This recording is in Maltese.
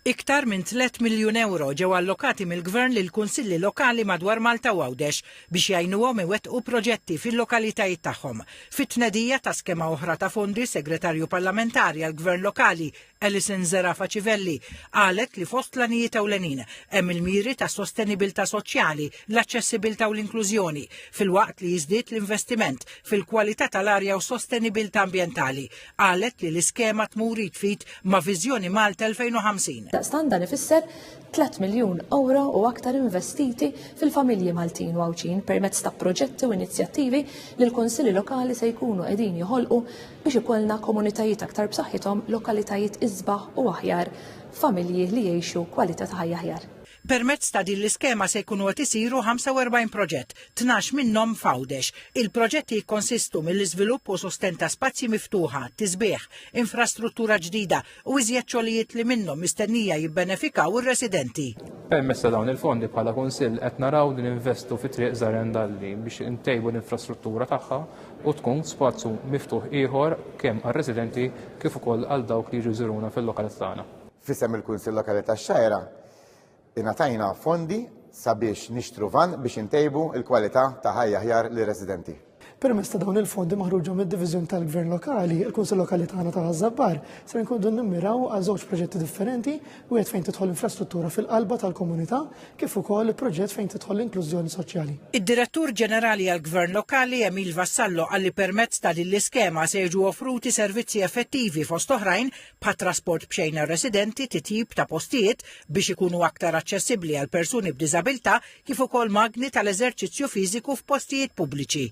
Iktar minn 3 miljun euro ġew allokati mill-Gvern lil kunsilli lokali madwar Malta u Għawdex biex jgħinuhom iwettqu proġetti fil-lokalitajiet tagħhom. Fit-tnedija ta' skema oħra ta' fondi, segretarju parlamentari għall-Gvern lokali Alison Zerafa Civelli qalet li fost l-anijiet ewlenin hemm il-miri ta' sostenibilità soċjali, l-aċċessibilità u l-inklużjoni, filwaqt li jiżdied l-investiment fil-kwalità tal-arja u sostenibilità ambjentali. Qalet li l-iskema tmur jitfit ma' Viżjoni Malta 2050. Daqstan dan ifisser 3 miljun euro u aktar investiti fil-familji Maltin u Għawċin permezz ta' proġetti u inizjattivi li l-Kunsilli Lokali se jkunu qegħdin joħolqu biex ikollna komunitajiet aktar b'saħħithom, lokalitajiet iżbaħ u aħjar, familji li jgħixu kwalità ta' ħajja aħjar. Permezz ta' din l-iskema se jkunu qed isiru 45 proġett, 12 minnhom f'Għawdex. Il-proġetti jikkonsistu mill-iżvilupp u sosten ta' spazji miftuħa, tisbieħ, infrastruttura ġdida u iżjed xogħlijiet li minnhom mistennija jibbenefikaw ir-residenti. Permezz ta' dawn il-fondi bħala Kunsill qed naraw li ninvestu fi triq Zarendalli biex intejbu l-infrastruttura tagħha u tkun spazju miftuħ ieħor kemm għar-residenti kif ukoll għal dawk li jżuruna fil-lokalità tagħna. Fisem il-Kunsill Lokali tax-Xajra ingħatajna fondi sabiex nixtru van biex intejbu l-kwalità ta' ħajja aħjar lir-residenti. Permezz ta' dawn il-fondi maħruġa mid-Diviżjoni tal-Gvern Lokali, il-Kunsill Lokali tagħna ta' Ħażabbar se nkunu nimmiraw għal żewġ proġetti differenti wieħed fejn tidħol infrastruttura fil-qalba tal-komunità kif ukoll proġett fejn tidħol l-inklużjoni soċjali. Id-Direttur Ġenerali għall-Gvern Lokali Emil Vassallo qalli permezz ta' din l-iskema se jiġu offruti servizzi effettivi fost oħrajn bħat trasport b'xejn residenti, titjib ta' postijiet biex ikunu aktar aċċessibbli għal persuni b'diżabilità kif ukoll magni tal-eżerċizzju fiżiku f'postijiet pubbliċi.